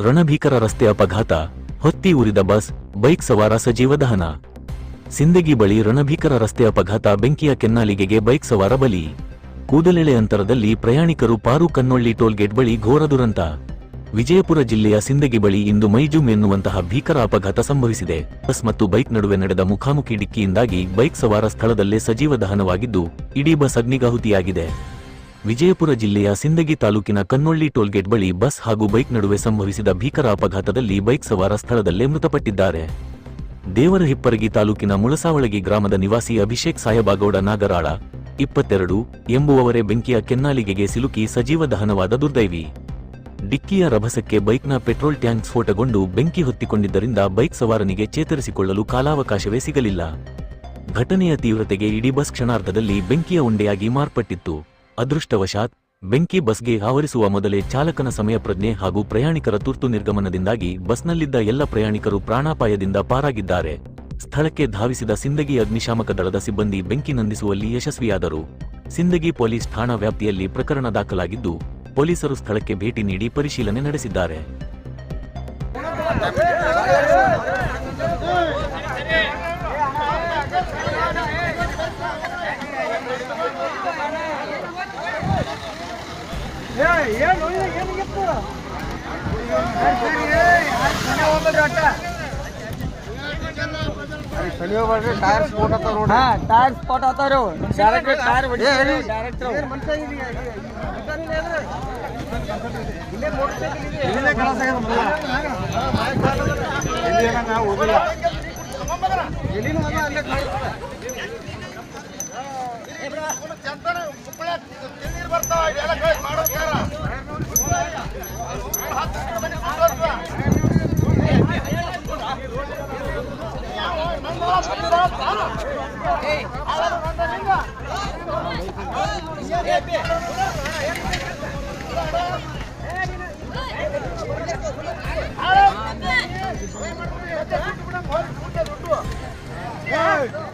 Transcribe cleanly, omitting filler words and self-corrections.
ರಣಭೀಕರ ರಸ್ತೆ ಅಪಘಾತ, ಹೊತ್ತಿ ಉರಿದ ಬಸ್, ಬೈಕ್ ಸವಾರ ಸಜೀವ ದಹನ. ಸಿಂದಗಿ ಬಳಿ ರಣಭೀಕರ ರಸ್ತೆ ಅಪಘಾತ, ಬೆಂಕಿಯ ಕೆನ್ನಾಲಿಗೆಗೆ ಬೈಕ್ ಸವಾರ ಬಲಿ. ಕೂದಲೆಳೆ ಅಂತರದಲ್ಲಿ ಪ್ರಯಾಣಿಕರು ಪಾರು ಕನ್ನೊಳ್ಳಿ ಟೋಲ್ಗೇಟ್ ಬಳಿ ಘೋರ ದುರಂತ. ವಿಜಯಪುರ ಜಿಲ್ಲೆಯ ಸಿಂದಗಿ ಬಳಿ ಇಂದು ಮೈಜೂಮ್ ಎನ್ನುವಂತಹ ಭೀಕರ ಅಪಘಾತ ಸಂಭವಿಸಿದೆ. ಬಸ್ ಮತ್ತು ಬೈಕ್ ನಡುವೆ ನಡೆದ ಮುಖಾಮುಖಿ ಡಿಕ್ಕಿಯಿಂದಾಗಿ ಬೈಕ್ ಸವಾರ ಸ್ಥಳದಲ್ಲೇ ಸಜೀವ ದಹನವಾಗಿದ್ದು, ಇಡೀ ಬಸ್ ಅಗ್ನಿಗಾಹುತಿಯಾಗಿದೆ. ವಿಜಯಪುರ ಜಿಲ್ಲೆಯ ಸಿಂದಗಿ ತಾಲೂಕಿನ ಕನ್ನೊಳ್ಳಿ ಟೋಲ್ಗೇಟ್ ಬಳಿ ಬಸ್ ಹಾಗೂ ಬೈಕ್ ನಡುವೆ ಸಂಭವಿಸಿದ ಭೀಕರ ಅಪಘಾತದಲ್ಲಿ ಬೈಕ್ ಸವಾರ ಸ್ಥಳದಲ್ಲೇ ಮೃತಪಟ್ಟಿದ್ದಾರೆ. ದೇವರಹಿಪ್ಪರಗಿ ತಾಲೂಕಿನ ಮುಳಸಾವಳಗಿ ಗ್ರಾಮದ ನಿವಾಸಿ ಅಭಿಷೇಕ್ ಸಾಯಬಾಗೌಡ ನಾಗರಾಳ 22 ಎಂಬುವವರೇ ಬೆಂಕಿಯ ಕೆನ್ನಾಲಿಗೆಗೆ ಸಿಲುಕಿ ಸಜೀವ ದಹನವಾದ ದುರ್ದೈವಿ. ಡಿಕ್ಕಿಯ ರಭಸಕ್ಕೆ ಬೈಕ್ನ ಪೆಟ್ರೋಲ್ ಟ್ಯಾಂಕ್ ಸ್ಫೋಟಗೊಂಡು ಬೆಂಕಿ ಹೊತ್ತಿಕೊಂಡಿದ್ದರಿಂದ ಬೈಕ್ ಸವಾರನಿಗೆ ಚೇತರಿಸಿಕೊಳ್ಳಲು ಕಾಲಾವಕಾಶವೇ ಸಿಗಲಿಲ್ಲ. ಘಟನೆಯ ತೀವ್ರತೆಗೆ ಇಡೀ ಬಸ್ ಕ್ಷಣಾರ್ಧದಲ್ಲಿ ಬೆಂಕಿಯ ಉಂಡೆಯಾಗಿ ಮಾರ್ಪಟ್ಟಿತ್ತು. ಅದೃಷ್ಟವಶಾತ್ ಬೆಂಕಿ ಬಸ್ಗೆ ಆವರಿಸುವ ಮೊದಲೇ ಚಾಲಕನ ಸಮಯ ಪ್ರಜ್ಞೆ ಹಾಗೂ ಪ್ರಯಾಣಿಕರ ತುರ್ತು ನಿರ್ಗಮನದಿಂದಾಗಿ ಬಸ್ನಲ್ಲಿದ್ದ ಎಲ್ಲ ಪ್ರಯಾಣಿಕರು ಪ್ರಾಣಾಪಾಯದಿಂದ ಪಾರಾಗಿದ್ದಾರೆ. ಸ್ಥಳಕ್ಕೆ ಧಾವಿಸಿದ ಸಿಂದಗಿ ಅಗ್ನಿಶಾಮಕ ದಳದ ಸಿಬ್ಬಂದಿ ಬೆಂಕಿ ನಂದಿಸುವಲ್ಲಿ ಯಶಸ್ವಿಯಾದರು. ಸಿಂದಗಿ ಪೊಲೀಸ್ ಠಾಣಾ ವ್ಯಾಪ್ತಿಯಲ್ಲಿ ಪ್ರಕರಣ ದಾಖಲಾಗಿದ್ದು, ಪೊಲೀಸರು ಸ್ಥಳಕ್ಕೆ ಭೇಟಿ ನೀಡಿ ಪರಿಶೀಲನೆ ನಡೆಸಿದ್ದಾರೆ. टायर स्पॉट आता रोड हां टायर स्पॉट आता रो डायरेक्ट टायर बड़ी डायरेक्ट रो मनसा ಇಲ್ಲಿ ಇಲ್ಲೇ ಕಳಸ ಇಲ್ಲಿ ಏನಂಗ ಹೋಗಿಲ್ಲ ಎಲ್ಲಿನ ಅಲ್ಲೇ ಏ ಬ್ರಾ ಜನತನ ಸುಪ್ಪಳೆ ನೀರು ಬರ್ತಾವ ಇದೆಲ್ಲ ಕೈ ಮಾಡೋಸ್ಕರ Hey!